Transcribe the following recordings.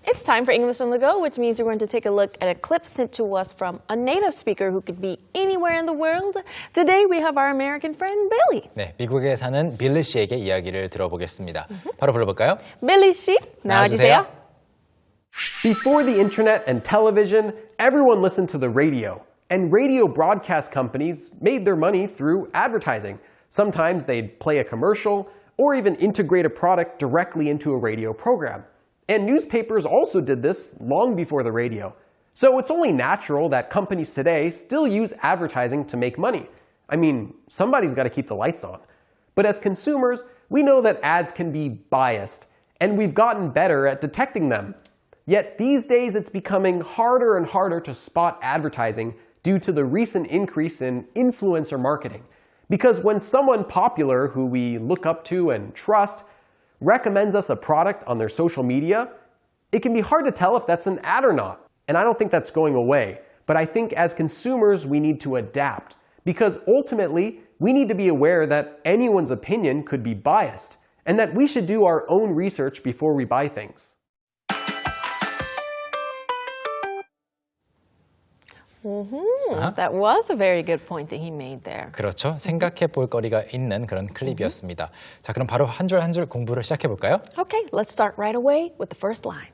It's time for English on the go, which means we're going to take a look at a clip sent to us from a native speaker who could be anywhere in the world. Today we have our American friend, Billy. 네, 미국에 사는 빌리 씨에게 이야기를 들어보겠습니다. 바로 불러볼까요? Billy 씨, 나와주세요. Before the internet and television, everyone listened to the radio. And radio broadcast companies made their money through advertising. Sometimes they'd play a commercial or even integrate a product directly into a radio program. And newspapers also did this long before the radio. So it's only natural that companies today still use advertising to make money. I mean, somebody's got to keep the lights on. But as consumers, we know that ads can be biased, and we've gotten better at detecting them. Yet these days it's becoming harder and harder to spot advertising due to the recent increase in influencer marketing. Because when someone popular who we look up to and trust recommends us a product on their social media, it can be hard to tell if that's an ad or not. And I don't think that's going away. But I think as consumers, we need to adapt. Because ultimately, we need to be aware that anyone's opinion could be biased, and that we should do our own research before we buy things. That was a very good point that he made there. 그렇죠. 생각해 볼 거리가 있는 그런 클립이었습니다. 자, 그럼 바로 한 줄 한 줄 공부를 시작해 볼까요? Okay, let's start right away with the first line.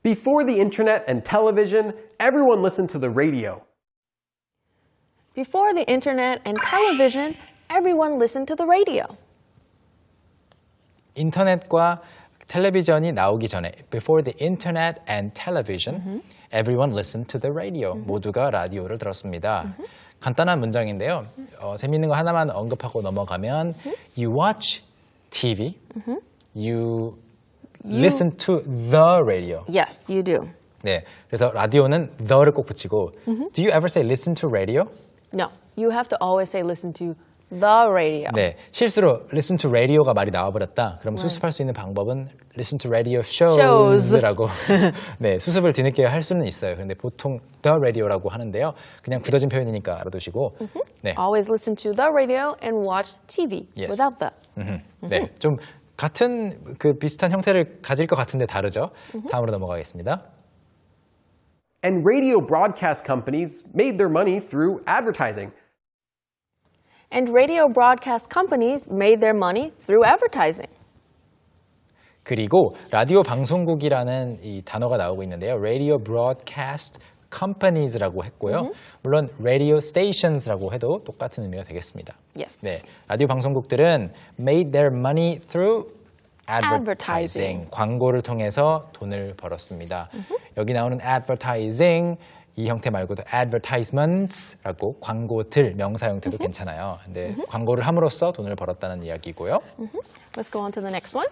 Before the internet and television, everyone listened to the radio. Before the internet and television, everyone listened to the radio. 인터넷과 텔레비전이 나오기 전에 before the internet and television, everyone listened to the radio. 모두가 라디오를 들었습니다. 간단한 문장인데요. 재미있는 거 하나만 언급하고 넘어가면 you watch TV, you listen to the radio. Yes, you do. 네, 그래서 라디오는 the를 꼭 붙이고 do you ever say listen to radio? No, you have to always say listen to the radio. 네, 실수로 listen to radio가 말이 나와버렸다. 그럼 수습할 수 있는 방법은 listen to radio shows라고 네, 수습을 뒤늦게 할 수는 있어요. 근데 보통 the radio라고 하는데요. 그냥 굳어진 표현이니까 알아두시고 네. Always listen to the radio and watch TV Yes. without the. 네, 좀 같은 그 비슷한 형태를 가질 것 같은데 다르죠. 다음으로 넘어가겠습니다. And radio broadcast companies made their money through advertising. And radio broadcast companies made their money through advertising. 그리고 라디오 방송국이라는 이 단어가 나오고 있는데요. Radio broadcast companies라고 했고요. 물론 radio stations라고 해도 똑같은 의미가 되겠습니다. Yes. 네, 라디오 방송국들은 made their money through advertising. 광고를 통해서 돈을 벌었습니다. 여기 나오는 advertising 이 형태 말고도 advertisements라고 광고들 명사 형태도 괜찮아요. 근데 광고를 함으로써 돈을 벌었다는 이야기고요. Let's go on to the next one.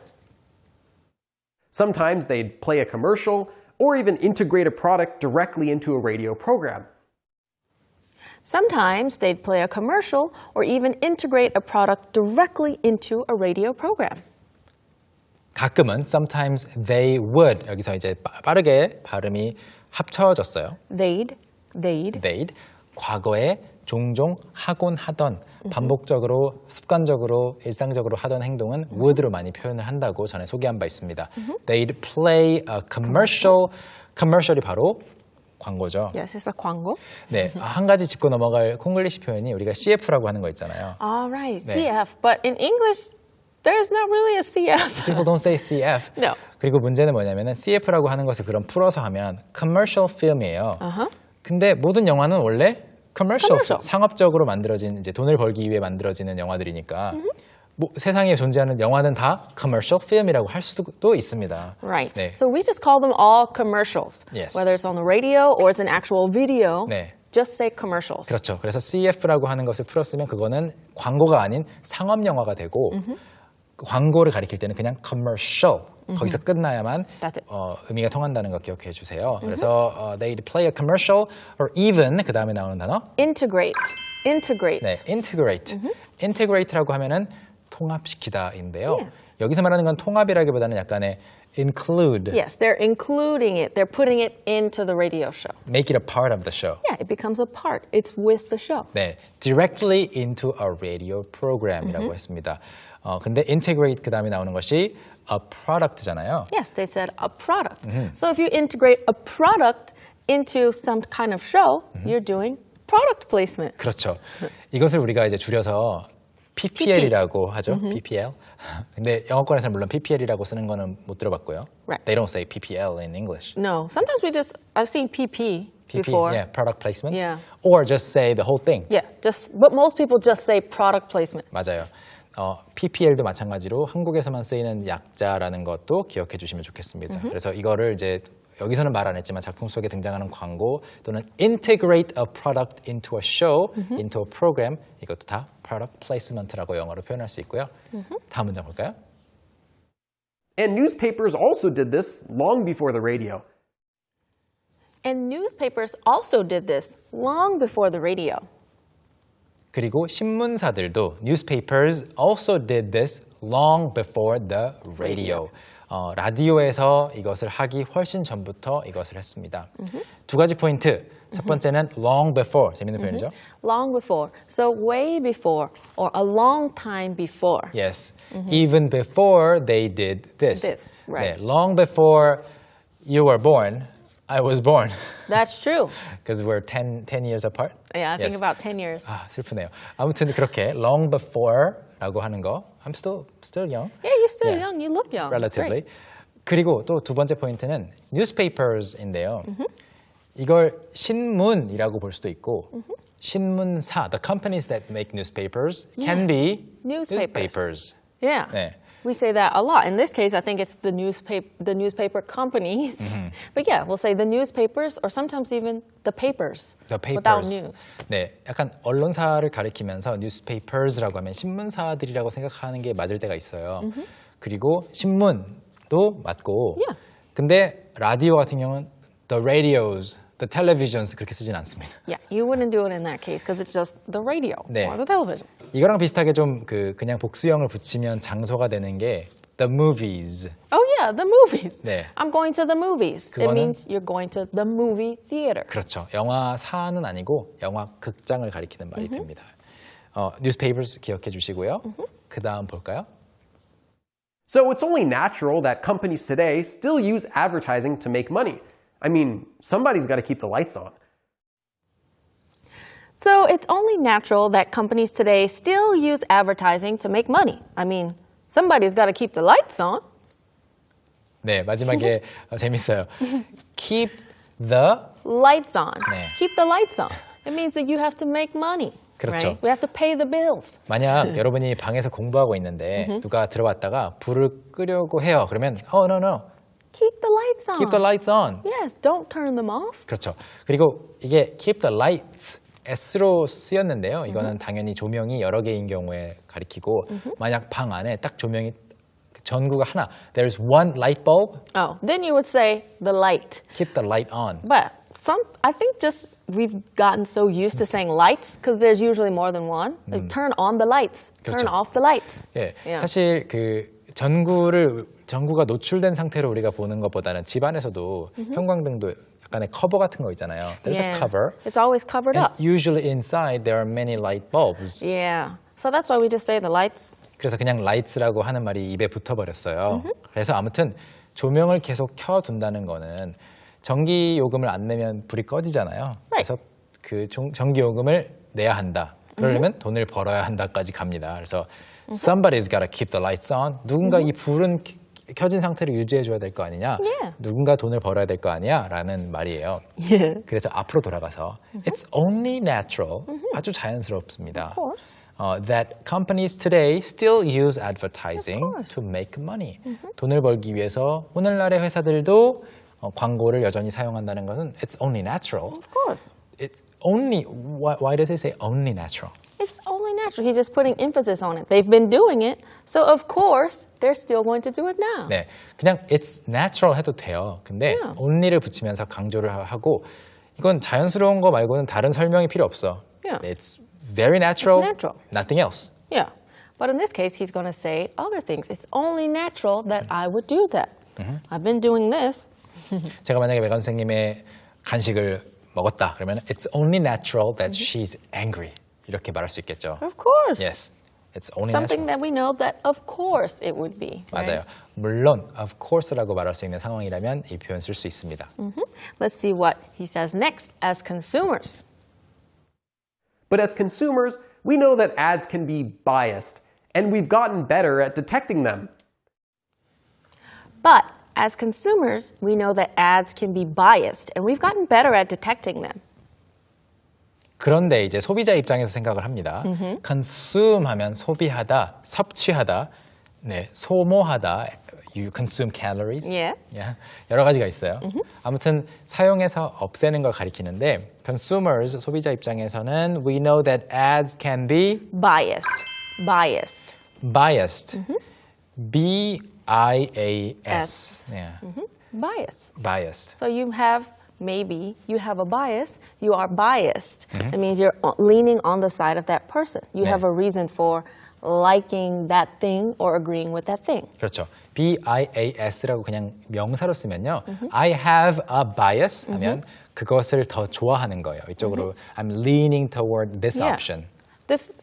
Sometimes they'd play a commercial or even integrate a product directly into a radio program. Sometimes they'd play a commercial or even integrate a product directly into a radio program. 가끔은 sometimes they would 여기서 이제 빠르게 발음이 합쳐졌어요. They'd. 과거에 종종 하곤 하던 반복적으로 습관적으로 일상적으로 하던 행동은 would로 많이 표현을 한다고 전에 소개한 바 있습니다. They'd play a commercial. commercial이 바로 광고죠. Yes, it's a 광고. 네, 한 가지 짚고 넘어갈 콩글리시 표현이 우리가 CF라고 하는 거 있잖아요. All right, 네. CF. But in English, there's not really a CF. People don't say CF. No. 그리고 문제는 뭐냐면은 CF라고 하는 것을 그럼 풀어서 하면 commercial film이에요. 근데 모든 영화는 원래 commercial. 상업적으로 만들어진 이제 돈을 벌기 위해 만들어지는 영화들이니까 뭐 세상에 존재하는 영화는 다 commercial film이라고 할 수도 있습니다. Right. 네. So we just call them all commercials. Yes. Whether it's on the radio or it's an actual video, 네. just say commercials. 그렇죠. 그래서 CF라고 하는 것을 풀었으면 그거는 광고가 아닌 상업 영화가 되고 광고를 가리킬 때는 그냥 commercial. 거기서 끝나야만 의미가 통한다는 거 기억해 주세요. 그래서 they'd play a commercial or even 그 다음에 나오는 단어 integrate. 네, integrate. integrate라고 하면은 통합시키다인데요. Yeah. 여기서 말하는 건 통합이라기보다는 약간의 include. Yes, they're including it. They're putting it into the radio show. Make it a part of the show. Yeah, it becomes a part. It's with the show. 네, directly into a radio program이라고 했습니다. 근데 integrate 그 다음에 나오는 것이 a product잖아요. Yes, they said a product. So if you integrate a product into some kind of show, you're doing product placement. 그렇죠. 이것을 우리가 이제 줄여서 PPL이라고 하죠. PPL. 근데 영어권에서는 물론 PPL이라고 쓰는 거는 못 들어봤고요. Right. They don't say PPL in English. No, sometimes I've seen PP before. Yeah, product placement. Yeah. Or just say the whole thing. Yeah, but most people just say product placement. 맞아요. PPL도 마찬가지로 한국에서만 쓰이는 약자라는 것도 기억해 주시면 좋겠습니다. 그래서 이거를 이제 여기서는 말 안 했지만 작품 속에 등장하는 광고 또는 integrate a product into a show, into a program 이것도 다 product placement라고 영어로 표현할 수 있고요. 다음 문장 볼까요? And newspapers also did this long before the radio. And newspapers also did this long before the radio. 그리고 신문사들도 newspapers also did this long before the radio. 라디오에서 이것을 하기 훨씬 전부터 이것을 했습니다. 두 가지 포인트. 첫 번째는 long before. 재밌는 표현이죠? Long before. So way before or a long time before. Yes. Even before they did this. This, right. 네, long before you were born, I was born. That's true. Because we're 10 years apart. Yeah, I think Yes. about 10 years. 아, 슬프네요. 아무튼 그렇게 long before라고 하는 거. I'm still young. Yeah, you're still Yeah. young. You look young. That's Relatively. great. 그리고 또 두 번째 포인트는 newspapers인데요. 이걸 신문이라고 볼 수도 있고 신문사, the companies that make newspapers can be Newspapers. newspapers. Yeah. 네. We say that a lot. In this case, I think it's the newspaper companies. But yeah, we'll say the newspapers or sometimes even the papers. The papers. Without news. 네, 약간 언론사를 가리키면서 newspapers라고 하면 신문사들이라고 생각하는 게 맞을 때가 있어요. 그리고 신문도 맞고. Yeah. 근데 라디오 같은 경우는 the radios, the televisions 그렇게 쓰진 않습니다. Yeah, you wouldn't do it in that case because it's just the radio 네. or the television. 이거랑 비슷하게 좀 그냥 복수형을 붙이면 장소가 되는 게 the movies. Oh yeah, the movies. 네. I'm going to the movies. It 그거는- means you're going to the movie theater. 그렇죠. 영화사는 아니고 영화 극장을 가리키는 말이 됩니다. newspapers 기억해 주시고요. 그 다음 볼까요? So it's only natural that companies today still use advertising to make money. I mean, somebody's got to keep the lights on. So it's only natural that companies today still use advertising to make money. I mean, somebody's got to keep the lights on. 네, 마지막에 재밌어요. Keep the Lights on. 네. Keep the lights on. It means that you have to make money. 그렇죠. Right? We have to pay the bills. 만약 여러분이 방에서 공부하고 있는데 누가 들어왔다가 불을 끄려고 해요. 그러면 no. Keep the lights on. Keep the lights on. Yes, don't turn them off. 그렇죠. 그리고 이게 keep the lights S로 쓰였는데요. 이거는 당연히 조명이 여러 개인 경우에 가리키고 만약 방 안에 딱 조명이 전구가 하나 there's one light bulb Oh, then you would say the light. keep the light on. But I think just we've gotten so used to saying lights because there's usually more than one. Like, turn on the lights. 그렇죠. Turn off the lights. 예, Yeah. 사실 전구가 노출된 상태로 우리가 보는 것보다는 집 안에서도 형광등도 약간의 커버 같은 거 있잖아요. There's a cover. It's always covered And up. usually inside there are many light bulbs. Yeah. So that's why we just say the lights. 그래서 그냥 lights라고 하는 말이 입에 붙어버렸어요. 그래서 아무튼 조명을 계속 켜둔다는 거는 전기 요금을 안 내면 불이 꺼지잖아요. 그래서 그 전기 요금을 내야 한다. 그러려면 돈을 벌어야 한다까지 갑니다. 그래서 somebody's gotta keep the lights on. 누군가 이 불은 켜진 상태로 유지해줘야 될 거 아니냐. Yeah. 누군가 돈을 벌어야 될 거 아니야. 라는 말이에요. Yeah. 그래서 앞으로 돌아가서 It's only natural. 아주 자연스럽습니다. Of course. That companies today still use advertising Of course. to make money. 돈을 벌기 위해서 오늘날의 회사들도 광고를 여전히 사용한다는 것은 It's only natural. Of course. It's only. Why does it say only natural? It's only natural. He's just putting emphasis on it. They've been doing it, so of course they're still going to do it now. 네, 그냥 it's natural 해도 돼요. 근데 Yeah. only를 붙이면서 강조를 하고 이건 자연스러운 거 말고는 다른 설명이 필요 없어. Yeah. It's very natural. It's natural. Nothing else. Yeah. But in this case, he's going to say other things. It's only natural that I would do that. I've been doing this. 제가 만약에 메간 선생님의 간식을 먹었다 그러면 it's only natural that she's angry 이렇게 말할 수 있겠죠. Of course. Yes. It's only Something natural. that we know that of course it would be. 맞아요. Right? 물론 of course라고 말할 수 있는 상황이라면 이 표현 쓸 수 있습니다. Let's see what he says next. As consumers. But as consumers, we know that ads can be biased, and we've gotten better at detecting them. But as consumers, we know that ads can be biased, and we've gotten better at detecting them. 그런데 이제 소비자 입장에서 생각을 합니다. consume 하면 소비하다, 섭취하다, 네, 소모하다. You consume calories. Yeah. Yeah. 여러 가지가 있어요. 아무튼 사용해서 없애는 걸 가리키는데 consumers, 소비자 입장에서는 we know that ads can be Biased. Biased. biased. B-I-A-S. Yeah. Bias. biased. So you have maybe you have a bias, you are biased. That means you're leaning on the side of that person. You have a reason for liking that thing or agreeing with that thing. 그렇죠. B-I-A-S라고 그냥 명사로 쓰면요. I have a bias 하면 그것을 더 좋아하는 거예요. 이쪽으로 I'm leaning toward this Yeah. option.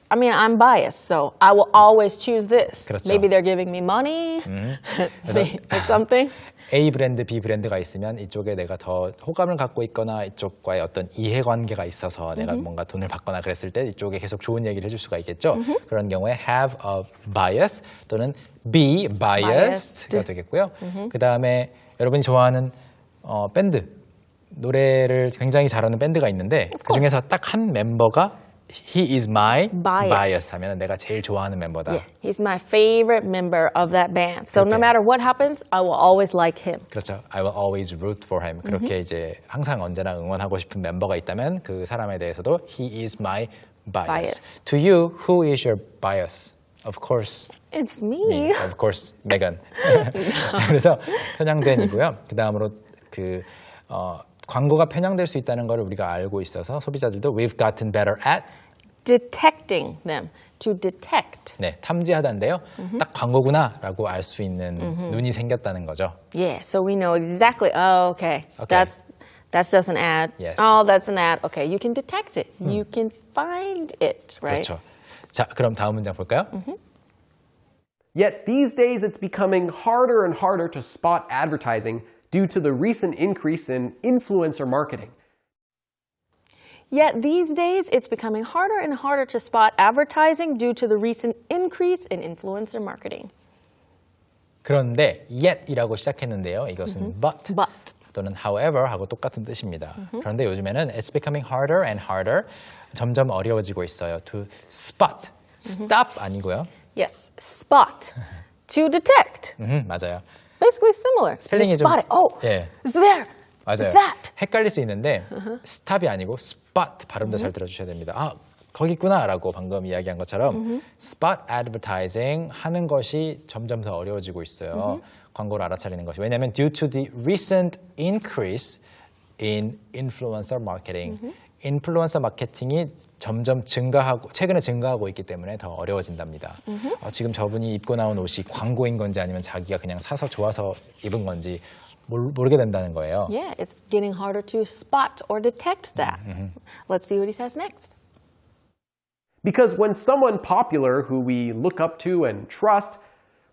I'm biased, so I will always choose this. 그렇죠. Maybe they're giving me money or something. A 브랜드, B 브랜드가 있으면 이쪽에 내가 더 호감을 갖고 있거나 이쪽과의 어떤 이해관계가 있어서 내가 뭔가 돈을 받거나 그랬을 때 이쪽에 계속 좋은 얘기를 해줄 수가 있겠죠. 그런 경우에 have a bias 또는 be biased가 되겠고요. 그 다음에 여러분이 좋아하는 밴드, 노래를 굉장히 잘하는 밴드가 있는데 그 중에서 딱 한 멤버가 He is my bias 하면 내가 제일 좋아하는 멤버다. Yeah, he's my favorite member of that band. So no matter what happens, I will always like him. 그렇죠. I will always root for him. 그렇게 이제 항상 언제나 응원하고 싶은 멤버가 있다면 그 사람에 대해서도 He is my bias. To you, who is your bias? Of course. It's me. Of course, Megan. 그래서 편향된이고요. 그 다음으로 광고가 편향될 수 있다는 걸 우리가 알고 있어서 소비자들도 we've gotten better at Detecting them. To detect. 네, 탐지하다인데요. 딱 광고구나라고 알 수 있는 눈이 생겼다는 거죠. Yeah, so we know exactly. Oh, okay. That's just an ad. Yes. Oh, that's an ad. Okay, you can detect it. You can find it, right? 그렇죠. 자, 그럼 다음 문장 볼까요? Yet these days it's becoming harder and harder to spot advertising due to the recent increase in influencer marketing. Yet these days, it's becoming harder and harder to spot advertising due to the recent increase in influencer marketing. 그런데 yet이라고 시작했는데요. 이것은 but, 또는 however 하고 똑같은 뜻입니다. 그런데 요즘에는 it's becoming harder and harder. 점점 어려워지고 있어요. To spot. Stop 아니고요. Yes, spot. To detect. 맞아요. Basically similar. 스펠링이 You 좀 spot it. Oh, 예, it's there. 맞아요. It's that. 헷갈릴 수 있는데 stop이 아니고 spot 발음도 잘 들어주셔야 됩니다. 아, 거기 있구나라고 방금 이야기한 것처럼 spot advertising 하는 것이 점점 더 어려워지고 있어요. 광고를 알아차리는 것이. 왜냐하면 due to the recent increase in influencer marketing. 인플루언서 마케팅이 점점 최근에 증가하고 있기 때문에 더 어려워진답니다. 지금 저분이 입고 나온 옷이 광고인 건지 아니면 자기가 그냥 사서 좋아서 입은 건지 모르게 된다는 거예요. Yeah, it's getting harder to spot or detect that. Let's see what he says next. Because when someone popular who we look up to and trust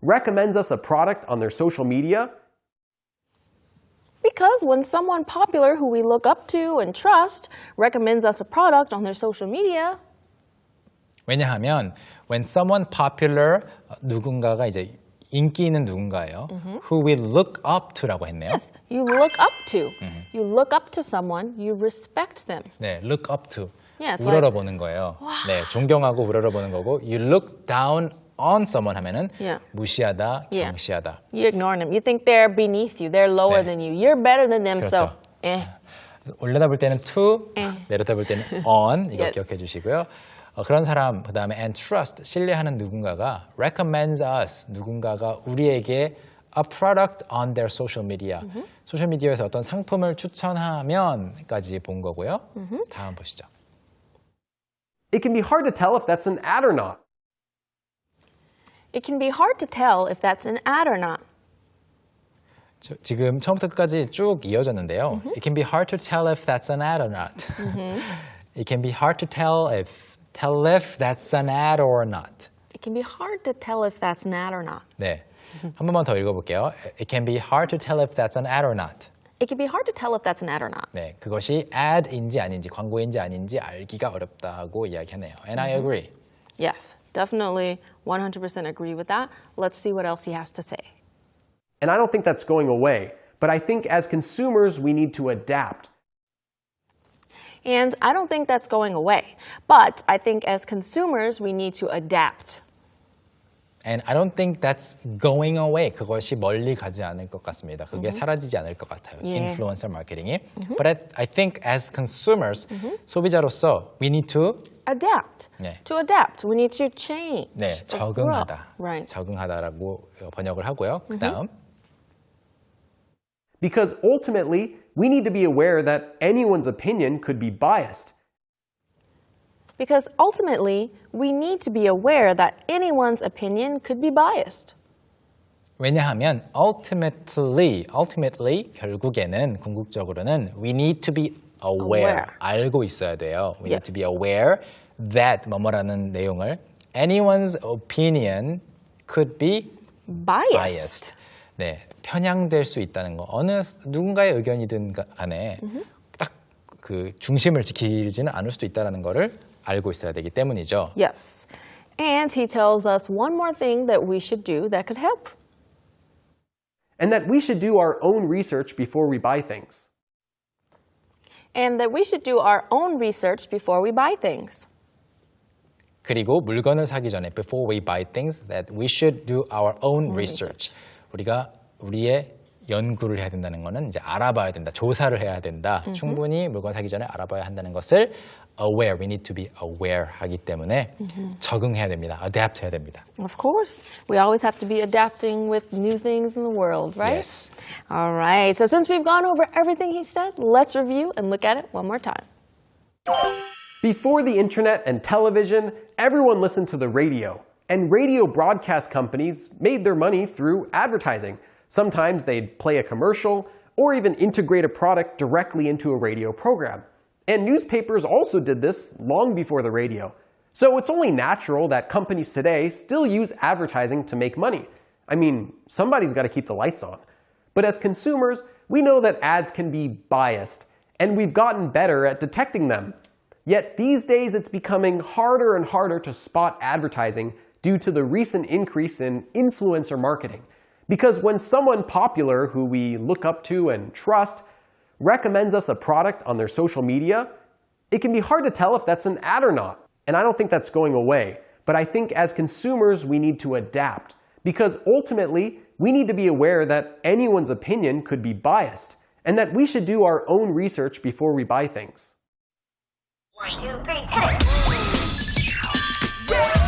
recommends us a product on their social media, Because when someone popular who we look up to and trust recommends us a product on their social media, 왜냐하면 when someone popular 누군가가 이제 인기 있는 누군가예요. Who we look up to라고 했네요. yes, you look up to. You look up to someone, you respect them. 네, look up to. Yeah, it's 우러러보는 거예요. 네, 존경하고 우러러보는 거고 you look down on someone 하면은 무시하다, 경시하다. You ignore them. You think they're beneath you. They're lower 네. than you. You're better than them, 그렇죠. so 올려다볼 때는 to, 내려다볼 때는 on 이거 Yes. 기억해 주시고요. 그런 사람 그다음에 and trust 신뢰하는 누군가가 recommends us 누군가가 우리에게 a product on their social media. 소셜 미디어에서 어떤 상품을 추천하면까지 본 거고요. 다음 보시죠. it can be hard to tell if that's an ad or not. it can be hard to tell if that's an ad or not. 지금 처음부터 끝까지 쭉 이어졌는데요. It can be hard to tell if that's an ad or not. It can be hard to tell if that's an ad or not. It can be hard to tell if that's an ad or not. 네, 한 번만 더 읽어볼게요. It can be hard to tell if that's an ad or not. It can be hard to tell if that's an ad or not. 네, 그것이 ad인지 아닌지, 광고인지 아닌지 알기가 어렵다고 이야기하네요. And I agree. Yes, definitely 100% agree with that. Let's see what else he has to say. And I don't think that's going away, but I think as consumers, we need to adapt. And I don't think that's going away, but I think as consumers, we need to adapt. And I don't think that's going away. 그것이 멀리 가지 않을 것 같습니다. 그게 사라지지 않을 것 같아요. Yeah. 인플루언서 마케팅이. But I think as consumers, 소비자로서 we need to Adapt. 네. To adapt, we need to change. 네, or 적응하다. grow. Right. 적응하다라고 번역을 하고요. 그다음 Because ultimately, we need to be aware that anyone's opinion could be biased. Because ultimately, we need to be aware that anyone's opinion could be biased. 왜냐하면 ultimately 결국에는 궁극적으로는 we need to be aware. 알고 있어야 돼요. We need to be aware that 뭐뭐라는 내용을 anyone's opinion could be biased. 네, 편향될 수 있다는 거. 어느 누군가의 의견이든 간에 딱 그 중심을 지키지는 않을 수도 있다는 거를 알고 있어야 되기 때문이죠. Yes. And he tells us one more thing that we should do that could help. And that we should do our own research before we buy things. And that we should do our own research before we buy things. 그리고 물건을 사기 전에 before we buy things that we should do our own research. 우리가 우리의 연구를 해야 된다는 것은 이제 알아봐야 된다. 조사를 해야 된다. 충분히 물건 사기 전에 알아봐야 한다는 것을 aware, we need to be aware 하기 때문에 적응해야 됩니다. adapt 해야 됩니다. Of course. We always have to be adapting with new things in the world, right? Yes. All right. So since we've gone over everything he said, let's review and look at it one more time. Before the internet and television, everyone listened to the radio. And radio broadcast companies made their money through advertising. Sometimes they'd play a commercial or even integrate a product directly into a radio program. And newspapers also did this long before the radio. So it's only natural that companies today still use advertising to make money. I mean, somebody's got to keep the lights on. But as consumers, we know that ads can be biased, and we've gotten better at detecting them. Yet these days it's becoming harder and harder to spot advertising due to the recent increase in influencer marketing. Because when someone popular who we look up to and trust recommends us a product on their social media, it can be hard to tell if that's an ad or not. And I don't think that's going away. But I think as consumers, we need to adapt. Because ultimately, we need to be aware that anyone's opinion could be biased, and that we should do our own research before we buy things. 1, 2, 3, hit it!